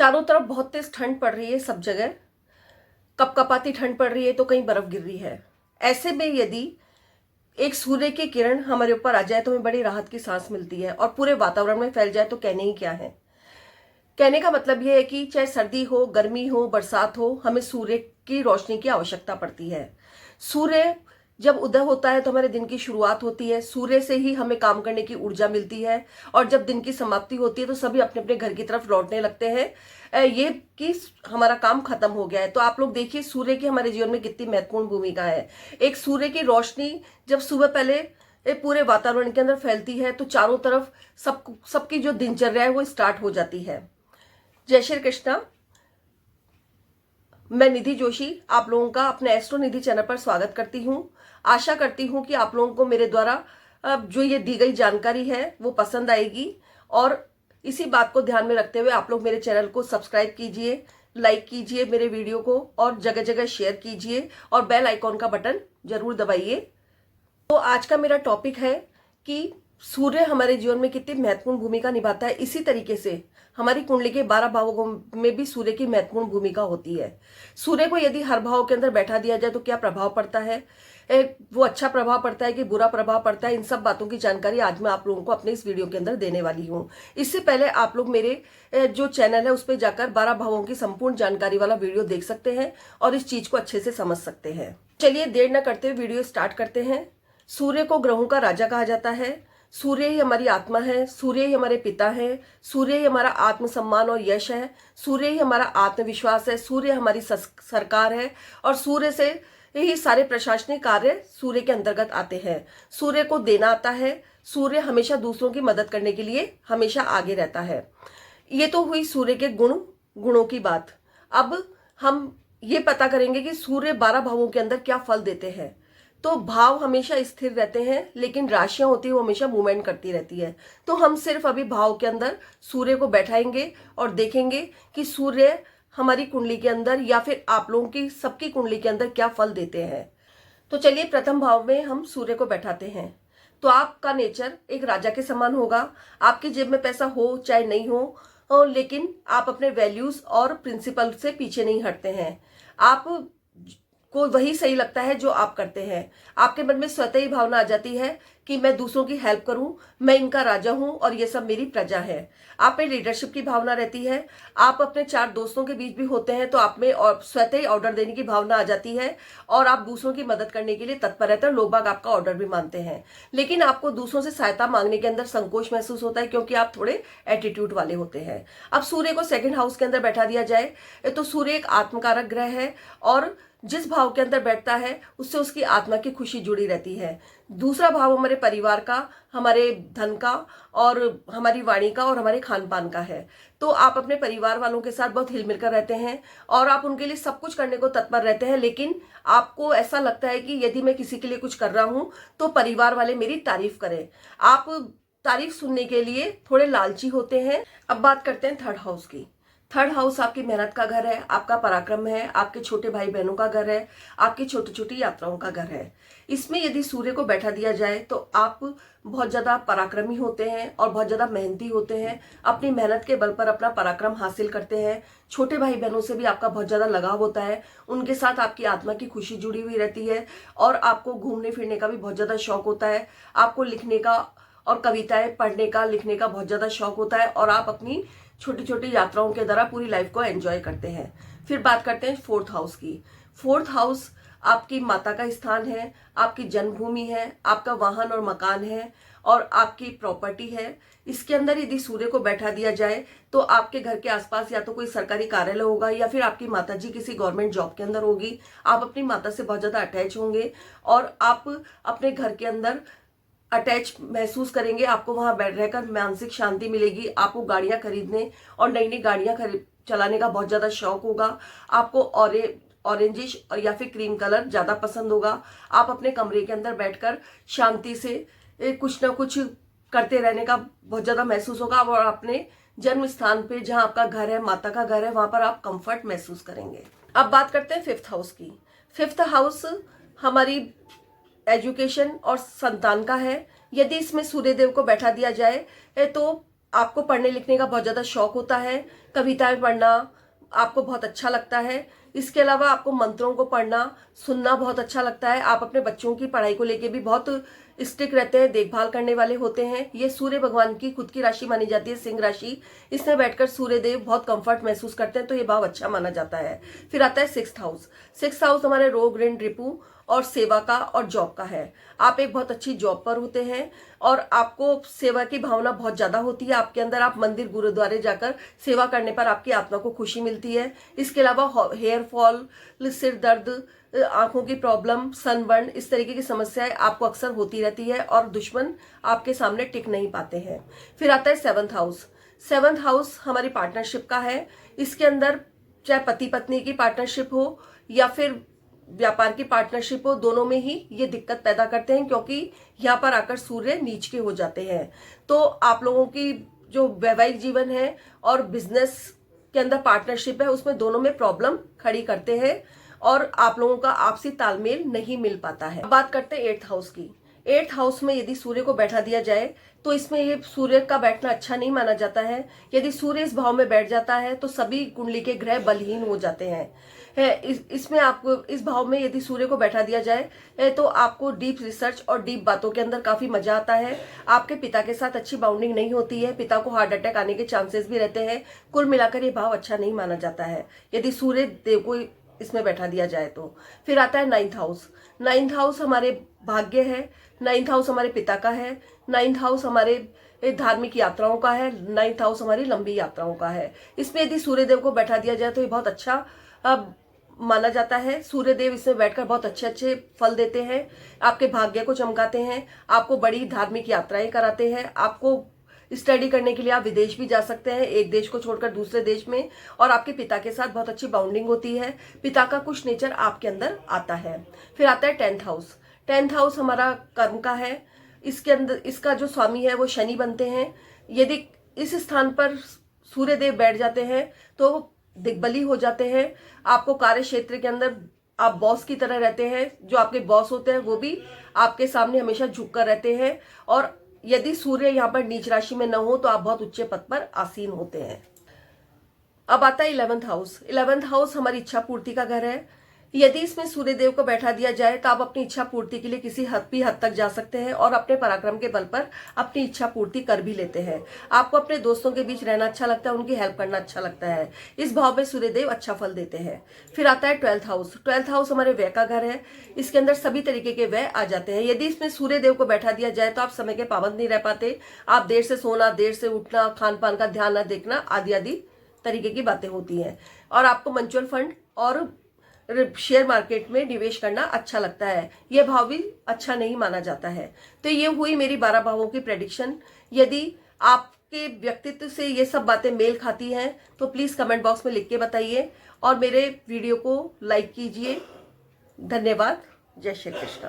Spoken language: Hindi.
चारों तरफ बहुत तेज ठंड पड़ रही है, सब जगह कपकपाती ठंड पड़ रही है, तो कहीं बर्फ गिर रही है। ऐसे में यदि एक सूर्य की किरण हमारे ऊपर आ जाए तो हमें बड़ी राहत की सांस मिलती है और पूरे वातावरण में फैल जाए तो कहने ही क्या है। कहने का मतलब यह है कि चाहे सर्दी हो, गर्मी हो, बरसात हो, हमें सूर्य की रोशनी की आवश्यकता पड़ती है। सूर्य जब उदय होता है तो हमारे दिन की शुरुआत होती है। सूर्य से ही हमें काम करने की ऊर्जा मिलती है और जब दिन की समाप्ति होती है तो सभी अपने अपने घर की तरफ लौटने लगते हैं, ये कि हमारा काम खत्म हो गया है। तो आप लोग देखिए सूर्य की हमारे जीवन में कितनी महत्वपूर्ण भूमिका है। एक सूर्य की रोशनी जब सुबह पहले पूरे वातावरण के अंदर फैलती है तो चारों तरफ सबकी जो दिनचर्या है वो स्टार्ट हो जाती है। जय श्री कृष्णा। मैं निधि जोशी आप लोगों का अपने एस्ट्रो निधि चैनल पर स्वागत करती हूं। आशा करती हूं कि आप लोगों को मेरे द्वारा जो ये दी गई जानकारी है वो पसंद आएगी और इसी बात को ध्यान में रखते हुए आप लोग मेरे चैनल को सब्सक्राइब कीजिए, लाइक कीजिए मेरे वीडियो को और जगह जगह शेयर कीजिए और बेल आइकॉन का बटन जरूर दबाइए। तो आज का मेरा टॉपिक है कि सूर्य हमारे जीवन में कितनी महत्वपूर्ण भूमिका निभाता है। इसी तरीके से हमारी कुंडली के 12 भावों में भी सूर्य की महत्वपूर्ण भूमिका होती है। सूर्य को यदि हर भाव के अंदर बैठा दिया जाए तो क्या प्रभाव पड़ता है, वो अच्छा प्रभाव पड़ता है कि बुरा प्रभाव पड़ता है, इन सब बातों की जानकारी आज मैं आप लोगों को अपने इस वीडियो के अंदर देने वाली हूँ। इससे पहले आप लोग मेरे जो चैनल है उस पर जाकर 12 भावों की संपूर्ण जानकारी वाला वीडियो देख सकते हैं और इस चीज को अच्छे से समझ सकते हैं। चलिए देर न करते हुए वीडियो स्टार्ट करते हैं। सूर्य को ग्रहों का राजा कहा जाता है। सूर्य ही हमारी आत्मा है, सूर्य ही हमारे पिता है, सूर्य ही हमारा आत्मसम्मान और यश है, सूर्य ही हमारा आत्मविश्वास है, सूर्य हमारी सरकार है और सूर्य से ही सारे प्रशासनिक कार्य सूर्य के अंतर्गत आते हैं। सूर्य को देना आता है। सूर्य हमेशा दूसरों की मदद करने के लिए हमेशा आगे रहता है। ये तो हुई सूर्य के गुणों की बात। अब हम ये पता करेंगे कि सूर्य 12 भावों के अंदर क्या फल देते हैं। तो भाव हमेशा स्थिर रहते हैं लेकिन राशियां होती है वो हमेशा मूवमेंट करती रहती है। तो हम सिर्फ अभी भाव के अंदर सूर्य को बैठाएंगे और देखेंगे कि सूर्य हमारी कुंडली के अंदर या फिर आप लोगों की सबकी कुंडली के अंदर क्या फल देते हैं। तो चलिए प्रथम भाव में हम सूर्य को बैठाते हैं। तो आपका नेचर एक राजा के समान होगा। आपकी जेब में पैसा हो चाहे नहीं हो, लेकिन आप अपने वैल्यूज और प्रिंसिपल से पीछे नहीं हटते हैं। आप को वही सही लगता है जो आप करते हैं। आपके मन में स्वतः ही भावना आ जाती है कि मैं दूसरों की हेल्प करूं, मैं इनका राजा हूं और ये सब मेरी प्रजा है। आप में लीडरशिप की भावना रहती है। आप अपने 4 दोस्तों के बीच भी होते हैं तो आप में स्वतः ही ऑर्डर देने की भावना आ जाती है और आप दूसरों की मदद करने के लिए तत्पर रहते हैं। लोग बाग आपका ऑर्डर भी मानते हैं, लेकिन आपको दूसरों से सहायता मांगने के अंदर संकोच महसूस होता है क्योंकि आप थोड़े एटीट्यूड वाले होते हैं। अब सूर्य को सेकंड हाउस के अंदर बैठा दिया जाए तो सूर्य एक आत्मकारक ग्रह है और जिस भाव के अंदर बैठता है उससे उसकी आत्मा की खुशी जुड़ी रहती है। दूसरा भाव हमारे परिवार का, हमारे धन का और हमारी वाणी का और हमारे खान पान का है। तो आप अपने परिवार वालों के साथ बहुत हिल मिलकर रहते हैं और आप उनके लिए सब कुछ करने को तत्पर रहते हैं, लेकिन आपको ऐसा लगता है कि यदि मैं किसी के लिए कुछ कर रहा हूं तो परिवार वाले मेरी तारीफ करें। आप तारीफ सुनने के लिए थोड़े लालची होते हैं। अब बात करते हैं थर्ड हाउस की। थर्ड हाउस आपकी मेहनत का घर है, आपका पराक्रम है, आपके छोटे भाई बहनों का घर है, आपकी छोटी छोटी यात्राओं का घर है। इसमें यदि सूर्य को बैठा दिया जाए तो आप बहुत ज्यादा पराक्रमी होते हैं और बहुत ज्यादा मेहनती होते हैं। अपनी मेहनत के बल पर अपना पराक्रम हासिल करते हैं। छोटे भाई बहनों से भी आपका बहुत ज्यादा लगाव होता है, उनके साथ आपकी आत्मा की खुशी जुड़ी हुई रहती है और आपको घूमने फिरने का भी बहुत ज्यादा शौक होता है। आपको लिखने का और कविताएं पढ़ने का, लिखने का बहुत ज्यादा शौक होता है और आप अपनी छोटी छोटी यात्राओं के द्वारा पूरी लाइफ को एंजॉय करते हैं। फिर बात करते हैं फोर्थ हाउस की। फोर्थ हाउस आपकी माता का स्थान है, आपकी जन्मभूमि है, आपका वाहन और मकान है और आपकी प्रॉपर्टी है। इसके अंदर यदि सूर्य को बैठा दिया जाए तो आपके घर के आसपास या तो कोई सरकारी कार्यालय होगा या फिर आपकी माताजी किसी गवर्नमेंट जॉब के अंदर होगी। आप अपनी माता से बहुत ज्यादा अटैच होंगे और आप अपने घर के अंदर अटैच महसूस करेंगे। आपको वहां बैठ रहकर मानसिक शांति मिलेगी। आपको गाड़ियां खरीदने और नई नई गाड़ियां चलाने का बहुत ज्यादा शौक होगा। आपको ऑरेंजिश और या फिर क्रीम कलर ज्यादा पसंद होगा। आप अपने कमरे के अंदर बैठकर शांति से कुछ ना कुछ करते रहने का बहुत ज्यादा महसूस होगा और अपने जन्म स्थान पे जहां आपका घर है, माता का घर है, वहां पर आप कंफर्ट महसूस करेंगे। अब बात करते हैं फिफ्थ हाउस की। फिफ्थ हाउस हमारी एजुकेशन और संतान का है। यदि इसमें सूर्यदेव को बैठा दिया जाए तो आपको पढ़ने लिखने का बहुत ज़्यादा शौक होता है, कविताएं पढ़ना आपको बहुत अच्छा लगता है। इसके अलावा आपको मंत्रों को पढ़ना सुनना बहुत अच्छा लगता है। आप अपने बच्चों की पढ़ाई को लेके भी बहुत स्ट्रिक्ट रहते हैं, देखभाल करने वाले होते हैं। ये सूर्य भगवान की खुद की राशि मानी जाती है, सिंह राशि। इसमें बैठकर सूर्य देव बहुत कंफर्ट महसूस करते हैं, तो ये भाव अच्छा माना जाता है। फिर आता है 6th हाउस। 6th हाउस हमारे रोग, ऋण, रिपू और सेवा का और जॉब का है। आप एक बहुत अच्छी जॉब पर होते हैं और आपको सेवा की भावना बहुत ज्यादा होती है आपके अंदर। आप मंदिर गुरुद्वारे जाकर सेवा करने पर आपकी आत्मा को खुशी मिलती है। इसके अलावा हेयर फॉल, सिर दर्द, आंखों की प्रॉब्लम, सनबर्न, इस तरीके की समस्याएं आपको अक्सर होती रहती है और दुश्मन आपके सामने टिक नहीं पाते हैं। फिर आता है 7th हाउस। 7th हाउस हमारी पार्टनरशिप का है। इसके अंदर चाहे पति पत्नी की पार्टनरशिप हो या फिर व्यापार की पार्टनरशिप हो, दोनों में ही ये दिक्कत पैदा करते हैं, क्योंकि यहाँ पर आकर सूर्य नीच के हो जाते हैं। तो आप लोगों की जो वैवाहिक जीवन है और बिजनेस के अंदर पार्टनरशिप है, उसमें दोनों में प्रॉब्लम खड़ी करते हैं और आप लोगों का आपसी तालमेल नहीं मिल पाता है। अब बात करते हैं 8th हाउस की। 8th हाउस में यदि सूर्य को बैठा दिया जाए तो इसमें ये सूर्य का बैठना अच्छा नहीं माना जाता है। यदि सूर्य इस भाव में बैठ जाता है तो सभी कुंडली के ग्रह बलहीन हो जाते हैं। इसमें आपको इस भाव में यदि सूर्य को बैठा दिया जाए तो आपको डीप रिसर्च और डीप बातों के अंदर काफी मजा आता है। आपके पिता के साथ अच्छी बाउंडिंग नहीं होती है, पिता को हार्ट अटैक आने के चांसेस भी रहते हैं। कुल मिलाकर ये भाव अच्छा नहीं माना जाता है यदि सूर्य देव को इसमें बैठा दिया जाए तो। फिर आता है 9th हाउस। 9th हाउस हमारे भाग्य है, 9th हाउस हमारे पिता का है, 9th हाउस हमारे धार्मिक यात्राओं का है, 9th हाउस हमारी लंबी यात्राओं का है। इसमें यदि सूर्यदेव को बैठा दिया जाए तो ये बहुत अच्छा माना जाता है। सूर्यदेव इसमें बैठकर बहुत अच्छे अच्छे फल देते हैं, आपके भाग्य को चमकाते हैं, आपको बड़ी धार्मिक यात्राएं कराते हैं। आपको स्टडी करने के लिए आप विदेश भी जा सकते हैं, एक देश को छोड़कर दूसरे देश में, और आपके पिता के साथ बहुत अच्छी बाउंडिंग होती है। पिता का कुछ नेचर आपके अंदर आता है। फिर आता है 10th हाउस। 10th हाउस हमारा कर्म का है। इसके अंदर इसका जो स्वामी है वो शनि बनते हैं। यदि इस स्थान पर सूर्यदेव बैठ जाते हैं तो दिग्बली हो जाते हैं। आपको कार्य क्षेत्र के अंदर आप बॉस की तरह रहते हैं, जो आपके बॉस होते हैं वो भी आपके सामने हमेशा झुककर रहते हैं। और यदि सूर्य यहाँ पर नीच राशि में न हो तो आप बहुत उच्च पद पर आसीन होते हैं। अब आता है 11th हाउस। 11th हाउस हमारी इच्छा पूर्ति का घर है। यदि इसमें सूर्यदेव को बैठा दिया जाए तो आप अपनी इच्छा पूर्ति के लिए किसी हद तक जा सकते हैं और अपने पराक्रम के बल पर अपनी इच्छा पूर्ति कर भी लेते हैं। आपको अपने दोस्तों के बीच रहना अच्छा लगता है, उनकी हेल्प करना अच्छा लगता है। इस भाव में सूर्यदेव अच्छा फल देते हैं। फिर आता है 12th हाउस। 12th हाउस हमारे व्यय का घर है। इसके अंदर सभी तरीके के व्यय आ जाते हैं। यदि इसमें सूर्यदेव को बैठा दिया जाए तो आप समय के पाबंद नहीं रह पाते। आप देर से सोना, देर से उठना, खान पान का ध्यान न देखना आदि आदि तरीके की बातें होती हैं। और आपको म्यूचुअल फंड और शेयर मार्केट में निवेश करना अच्छा लगता है। यह भाव भी अच्छा नहीं माना जाता है। तो ये हुई मेरी 12 भावों की प्रेडिक्शन। यदि आपके व्यक्तित्व से ये सब बातें मेल खाती हैं तो प्लीज कमेंट बॉक्स में लिख के बताइए और मेरे वीडियो को लाइक कीजिए। धन्यवाद। जय श्री कृष्ण।